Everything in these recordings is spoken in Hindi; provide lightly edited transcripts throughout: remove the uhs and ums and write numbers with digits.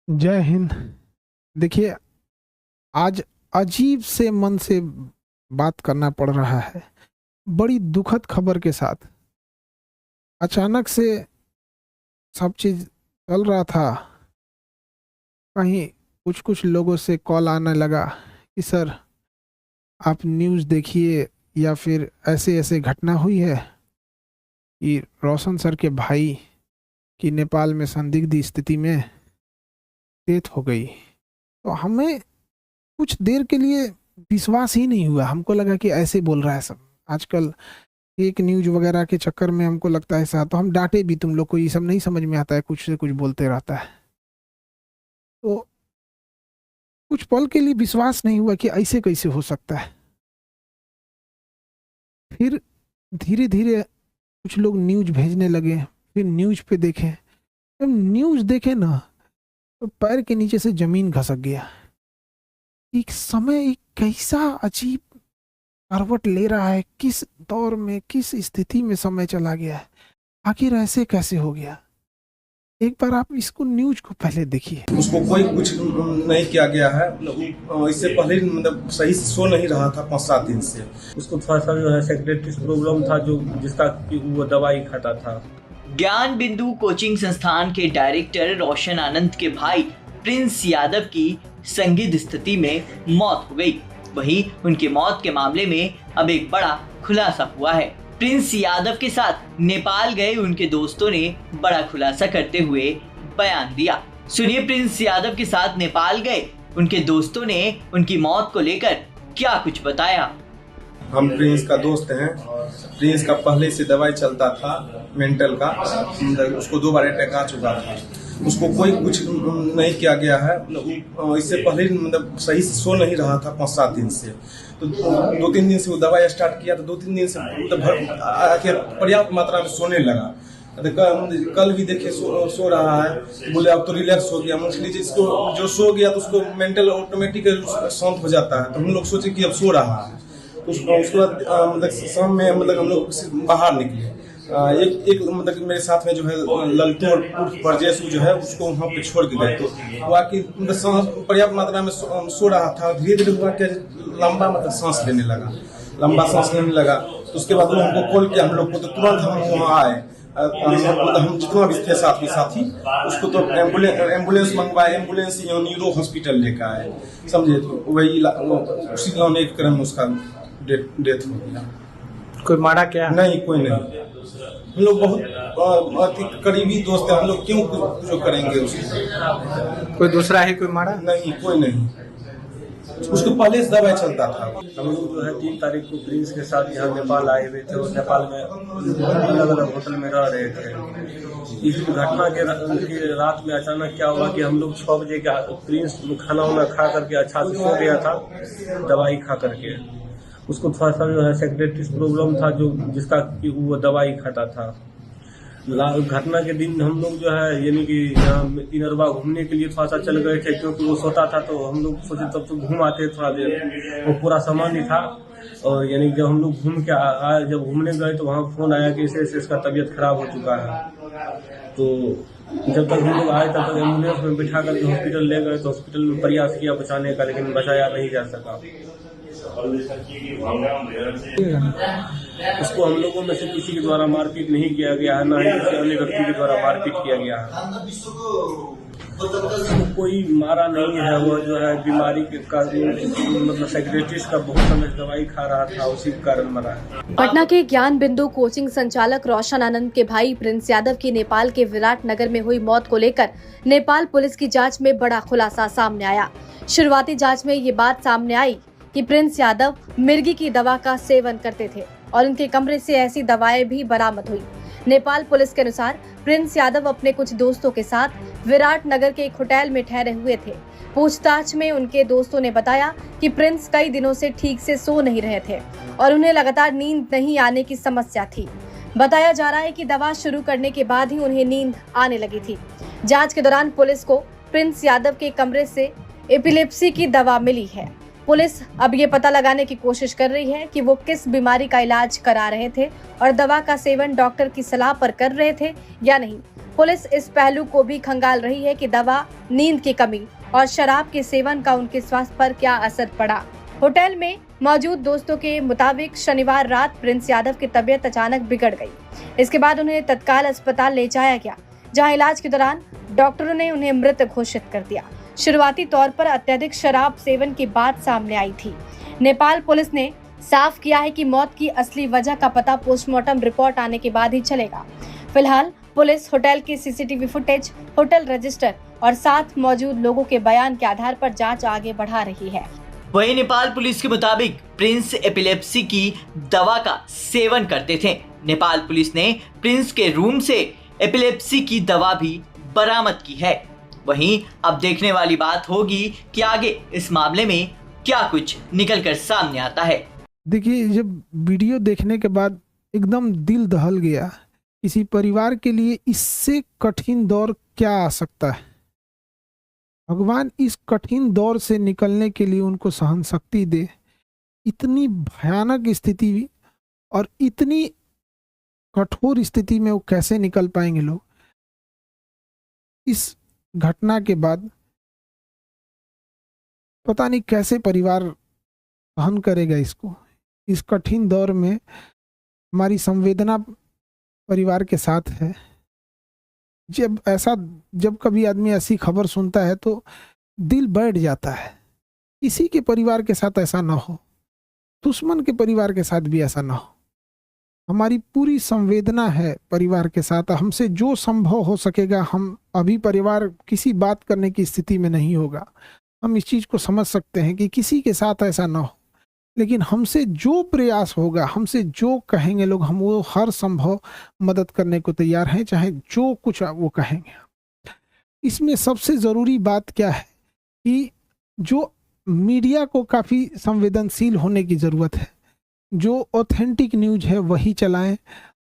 जय हिंद। देखिए, आज अजीब से मन से बात करना पड़ रहा है। बड़ी दुखद खबर के साथ अचानक से सब चीज़ चल रहा था। कहीं कुछ कुछ लोगों से कॉल आने लगा कि सर आप न्यूज़ देखिए, या फिर ऐसे ऐसे घटना हुई है कि रोशन सर के भाई की नेपाल में संदिग्ध स्थिति में डेथ हो गई। तो हमें कुछ देर के लिए विश्वास ही नहीं हुआ। हमको लगा कि ऐसे बोल रहा है सब। आजकल एक न्यूज वगैरह के चक्कर में हमको लगता है ऐसा, तो हम डांटे भी, तुम लोग को ये सब नहीं समझ में आता है, कुछ से कुछ बोलते रहता है। तो कुछ पल के लिए विश्वास नहीं हुआ कि ऐसे कैसे हो सकता है। फिर धीरे धीरे कुछ लोग न्यूज भेजने लगे, फिर न्यूज पे देखें। जब न्यूज देखे ना तो पैर के नीचे से जमीन खसक गया। एक समय एक कैसा अजीब करवट ले रहा है, किस दौर में, किस स्थिति में समय चला गया है, आखिर ऐसे कैसे हो गया। एक बार आप इसको न्यूज को पहले देखिए। उसको कोई कुछ नहीं किया गया है। इससे पहले मतलब सही से सो नहीं रहा था 5-7 दिन से। उसको थोड़ा सा जो है सेक्रेटरी प्रॉब्लम था, जो जिसका कि वो दवाई खाता था। ज्ञान बिंदु कोचिंग संस्थान के डायरेक्टर रोशन आनंद के भाई प्रिंस यादव की संदिग्ध स्थिति में मौत हो गई। वहीं उनकी मौत के मामले में अब एक बड़ा खुलासा हुआ है। प्रिंस यादव के साथ नेपाल गए उनके दोस्तों ने बड़ा खुलासा करते हुए बयान दिया। सुनिए, प्रिंस यादव के साथ नेपाल गए उनके दोस्तों ने उनकी मौत को लेकर क्या कुछ बताया। हम प्रिंस का दोस्त हैं। प्रिंस का पहले से दवाई चलता था मेंटल का, उसको 2 बार अटैक आ चुका था। उसको कोई कुछ नहीं किया गया है। इससे पहले मतलब सही से सो नहीं रहा था 5-7 दिन से। तो 2-3 दिन से वो दवाई स्टार्ट किया, तो 2-3 दिन से मतलब पर्याप्त मात्रा में सोने लगा। कल भी देखे सो रहा है, तो बोले अब तो रिलैक्स हो गया। मुझे जिसको जो सो गया तो उसको मेंटल ऑटोमेटिक शांत हो जाता है। तो हम लोग सोचे कि अब सो रहा है। तो उसके बाद मतलब शाम में मतलब हम लोग बाहर निकले। एक मतलब मेरे साथ में जो है ललटू और परजेश जो है उसको वहाँ पे छोड़ के गए। तो वो आके मतलब पर्याप्त मात्रा में सो रहा था। धीरे धीरे हुआ कि लंबा मतलब सांस लेने लगा, लंबा सांस लेने लगा। तो उसके बाद वो हमको कॉल किया हम लोग को, तो तुरंत हम वहाँ आए। हम जितना भी थे साथी उसको तो एम्बुलेंस मंगवाए। एम्बुलेंस यहाँ न्यूरो हॉस्पिटल लेकर आए, समझे। तो वही उसी लाने के क्रम में उसका डेथ हो गया। कोई मारा क्या? नहीं, कोई नहीं। हम लोग बहुत अति करीबी दोस्त हैं। हम लोग क्यों कुछ करेंगे उसको? कोई दूसरा है कोई मारा? नहीं, कोई नहीं। उसको पहले से दवाई चलता था। हम लोग जो है 3 तारीख को प्रिंस के साथ यहाँ नेपाल आए हुए थे और नेपाल में अलग अलग होटल में रह रहे थे। इस घटना के रात में अचानक क्या हुआ कि हम लोग 6 बजे का प्रिंस खाना वाना खा करके अच्छा से सो गया था दवाई खा करके। उसको थोड़ा सा जो है सेक्रेटरी प्रॉब्लम था, जो जिसका कि वो दवाई खाता था। घटना के दिन हम लोग जो है यानी कि यहाँ इनरवा घूमने के लिए थोड़ा सा चल गए थे, क्योंकि वो सोता था। तो हम लोग सोचे तब तो घूम आते थोड़ा देर। वो पूरा सामान ही था। और यानी जब हम लोग घूम के आए, जब घूमने गए तो वहाँ फोन आया कि ऐसे इसका तबीयत खराब हो चुका है। तो जब तक हम लोग आए तब तक एम्बुलेंस में बिठा करके हॉस्पिटल ले गए। तो हॉस्पिटल में प्रयास किया बचाने का, लेकिन बचाया नहीं जा सका। उसको हम लोगों में से किसी के द्वारा मारपीट नहीं किया गया है, ना ही किसी अन्य व्यक्ति के द्वारा मारपीट किया गया है। कोई मारा नहीं है। वो जो है बीमारी के मतलब सेक्रेटरी का बहुत समय दवाई खा रहा था, उसी के कारण मरा है। पटना के ज्ञान बिंदु कोचिंग संचालक रोशन आनंद के भाई प्रिंस यादव की नेपाल के विराट नगर में हुई मौत को लेकर नेपाल पुलिस की जांच में बड़ा खुलासा सामने आया। शुरुआती जांच में ये बात सामने आई कि प्रिंस यादव मिर्गी की दवा का सेवन करते थे और उनके कमरे से ऐसी दवाएं भी बरामद हुई। नेपाल पुलिस के अनुसार प्रिंस यादव अपने कुछ दोस्तों के साथ विराट नगर के एक होटल में ठहरे हुए थे। पूछताछ में उनके दोस्तों ने बताया कि प्रिंस कई दिनों से ठीक से सो नहीं रहे थे और उन्हें लगातार नींद नहीं आने की समस्या थी। बताया जा रहा है कि दवा शुरू करने के बाद ही उन्हें नींद आने लगी थी। जांच के दौरान पुलिस को प्रिंस यादव के कमरे से एपिलेप्सी की दवा मिली है। पुलिस अब ये पता लगाने की कोशिश कर रही है कि वो किस बीमारी का इलाज करा रहे थे और दवा का सेवन डॉक्टर की सलाह पर कर रहे थे या नहीं। पुलिस इस पहलू को भी खंगाल रही है कि दवा, नींद की कमी और शराब के सेवन का उनके स्वास्थ्य पर क्या असर पड़ा। होटल में मौजूद दोस्तों के मुताबिक शनिवार रात प्रिंस यादव की तबीयत अचानक बिगड़ गई। इसके बाद उन्हें तत्काल अस्पताल ले जाया गया, जहां इलाज के दौरान डॉक्टरों ने उन्हें मृत घोषित कर दिया। शुरुआती तौर पर अत्यधिक शराब सेवन की बात सामने आई थी। नेपाल पुलिस ने साफ किया है कि मौत की असली वजह का पता पोस्टमार्टम रिपोर्ट आने के बाद ही चलेगा। फिलहाल पुलिस होटल के सीसीटीवी फुटेज, होटल रजिस्टर और साथ मौजूद लोगों के बयान के आधार पर जांच आगे बढ़ा रही है। वहीं नेपाल पुलिस के मुताबिक प्रिंस एपिलेप्सी की दवा का सेवन करते थे। नेपाल पुलिस ने प्रिंस के रूम से एपिलेप्सी की दवा भी बरामद की है। वहीं अब देखने वाली बात होगी कि आगे इस मामले में क्या कुछ निकल कर सामने आता है। देखिए, जब वीडियो देखने के बाद एकदम दिल दहल गया। किसी परिवार के लिए इससे कठिन दौर क्या आ सकता है। भगवान इस कठिन दौर से निकलने के लिए उनको सहन शक्ति दे। इतनी भयानक स्थिति और इतनी कठोर स्थिति में वो कैसे निकल पाएंगे लोग। इस घटना के बाद पता नहीं कैसे परिवार सहन करेगा इसको। इस कठिन दौर में हमारी संवेदना परिवार के साथ है। जब कभी आदमी ऐसी खबर सुनता है तो दिल बैठ जाता है। किसी के परिवार के साथ ऐसा ना हो, दुश्मन के परिवार के साथ भी ऐसा ना हो। हमारी पूरी संवेदना है परिवार के साथ। हमसे जो संभव हो सकेगा, हम अभी परिवार किसी बात करने की स्थिति में नहीं होगा। हम इस चीज़ को समझ सकते हैं कि किसी के साथ ऐसा ना हो, लेकिन हमसे जो प्रयास होगा, हमसे जो कहेंगे लोग, हम वो हर संभव मदद करने को तैयार हैं, चाहे जो कुछ वो कहेंगे। इसमें सबसे ज़रूरी बात क्या है कि जो मीडिया को काफ़ी संवेदनशील होने की ज़रूरत है। जो ऑथेंटिक न्यूज़ है वही चलाएं।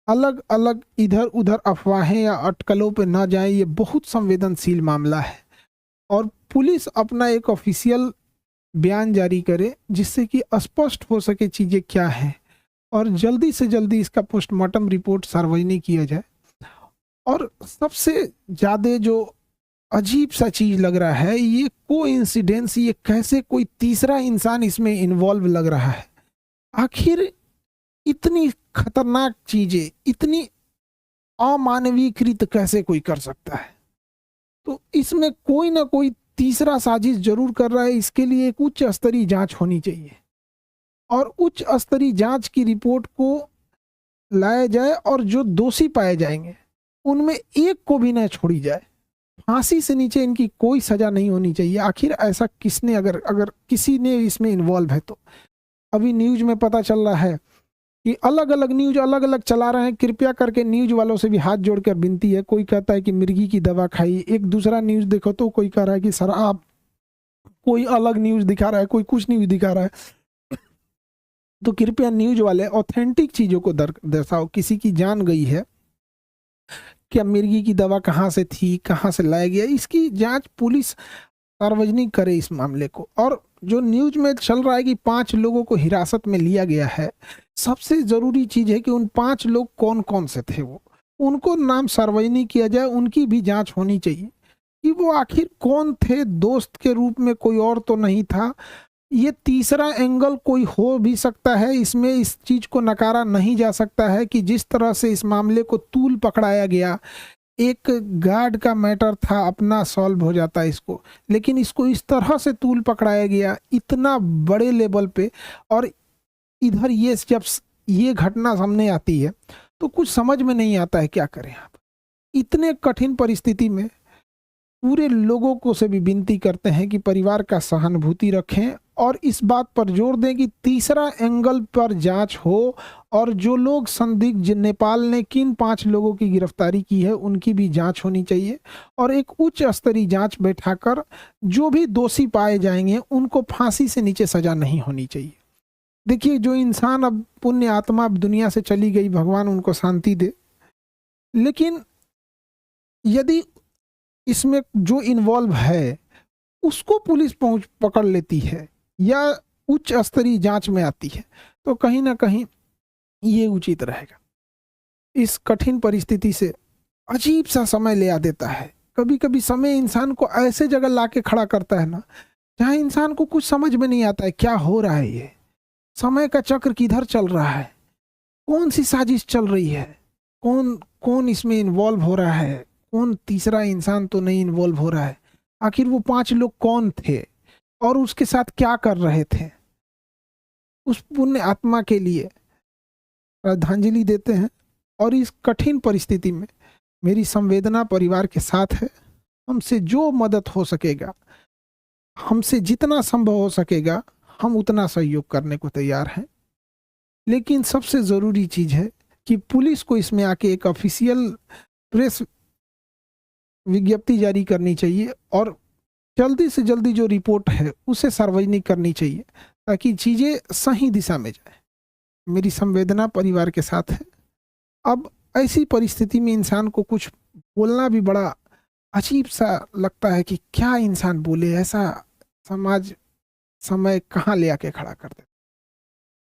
अलग अलग इधर उधर अफवाहें या अटकलों पे ना जाएं। ये बहुत संवेदनशील मामला है और पुलिस अपना एक ऑफिशियल बयान जारी करे जिससे कि स्पष्ट हो सके चीज़ें क्या हैं और जल्दी से जल्दी इसका पोस्टमार्टम रिपोर्ट सार्वजनिक किया जाए। और सबसे ज़्यादा जो अजीब सा चीज़ लग रहा है, ये कोइंसिडेंस, ये कैसे कोई तीसरा इंसान इसमें इन्वॉल्व लग रहा है। आखिर इतनी खतरनाक चीज़ें, इतनी अमानवीकृत कैसे कोई कर सकता है। तो इसमें कोई ना कोई तीसरा साजिश जरूर कर रहा है। इसके लिए एक उच्च स्तरीय जांच होनी चाहिए और उच्च स्तरीय जांच की रिपोर्ट को लाया जाए और जो दोषी पाए जाएंगे उनमें एक को भी न छोड़ी जाए। फांसी से नीचे इनकी कोई सजा नहीं होनी चाहिए। आखिर ऐसा किसने, अगर किसी ने इसमें इन्वॉल्व है तो। अभी न्यूज में पता चल रहा है कि अलग अलग न्यूज अलग अलग चला रहे हैं। कृपया करके न्यूज वालों से भी हाथ जोड़कर विनती है। कोई कहता है कि मिर्गी की दवा खाई, एक दूसरा न्यूज देखो तो कोई कह रहा है कि शराब, कोई अलग न्यूज दिखा रहा है, कोई कुछ न्यूज दिखा रहा है। तो कृपया न्यूज वाले ऑथेंटिक चीजों को दर्शाओ। किसी की जान गई है, क्या मिर्गी की दवा कहाँ से थी, कहाँ से लाया गया, इसकी जांच पुलिस सार्वजनिक करे इस मामले को। और जो न्यूज में चल रहा है कि 5 लोगों को हिरासत में लिया गया है, सबसे जरूरी चीज है कि उन 5 लोग कौन कौन से थे, वो उनको नाम सार्वजनिक किया जाए। उनकी भी जांच होनी चाहिए कि वो आखिर कौन थे। दोस्त के रूप में कोई और तो नहीं था। ये तीसरा एंगल कोई हो भी सकता है इसमें। इस चीज को नकारा नहीं जा सकता है कि जिस तरह से इस मामले को तूल पकड़ाया गया, एक गार्ड का मैटर था, अपना सॉल्व हो जाता इसको, लेकिन इसको इस तरह से तूल पकड़ाया गया इतना बड़े लेवल पे। और इधर ये जब ये घटना सामने आती है तो कुछ समझ में नहीं आता है क्या करें आप। इतने कठिन परिस्थिति में पूरे लोगों को से भी विनती करते हैं कि परिवार का सहानुभूति रखें और इस बात पर जोर दें कि तीसरा एंगल पर जांच हो और जो लोग संदिग्ध, नेपाल ने किन 5 लोगों की गिरफ्तारी की है उनकी भी जांच होनी चाहिए और एक उच्च स्तरीय जांच बैठाकर जो भी दोषी पाए जाएंगे उनको फांसी से नीचे सजा नहीं होनी चाहिए। देखिए, जो इंसान अब पुण्य आत्मा अब दुनिया से चली गई, भगवान उनको शांति दे, लेकिन यदि इसमें जो इन्वॉल्व है उसको पुलिस पकड़ लेती है या उच्च स्तरीय जांच में आती है तो कहीं ना कहीं ये उचित रहेगा। इस कठिन परिस्थिति से अजीब सा समय ले आ देता है। कभी कभी समय इंसान को ऐसे जगह ला के खड़ा करता है ना, जहाँ इंसान को कुछ समझ में नहीं आता है क्या हो रहा है, ये समय का चक्र किधर चल रहा है, कौन सी साजिश चल रही है, कौन कौन इसमें इन्वॉल्व हो रहा है, कौन तीसरा इंसान तो नहीं इन्वॉल्व हो रहा है, आखिर वो 5 लोग कौन थे और उसके साथ क्या कर रहे थे। उस पुण्य आत्मा के लिए श्रद्धांजलि देते हैं। और इस कठिन परिस्थिति में मेरी संवेदना परिवार के साथ है। हमसे जो मदद हो सकेगा, हमसे जितना संभव हो सकेगा, हम उतना सहयोग करने को तैयार हैं। लेकिन सबसे ज़रूरी चीज़ है कि पुलिस को इसमें आके एक ऑफिशियल प्रेस विज्ञप्ति जारी करनी चाहिए और जल्दी से जल्दी जो रिपोर्ट है उसे सार्वजनिक करनी चाहिए, ताकि चीज़ें सही दिशा में जाए। मेरी संवेदना परिवार के साथ है। अब ऐसी परिस्थिति में इंसान को कुछ बोलना भी बड़ा अजीब सा लगता है कि क्या इंसान बोले, ऐसा समाज समय कहाँ ले आके खड़ा कर दे।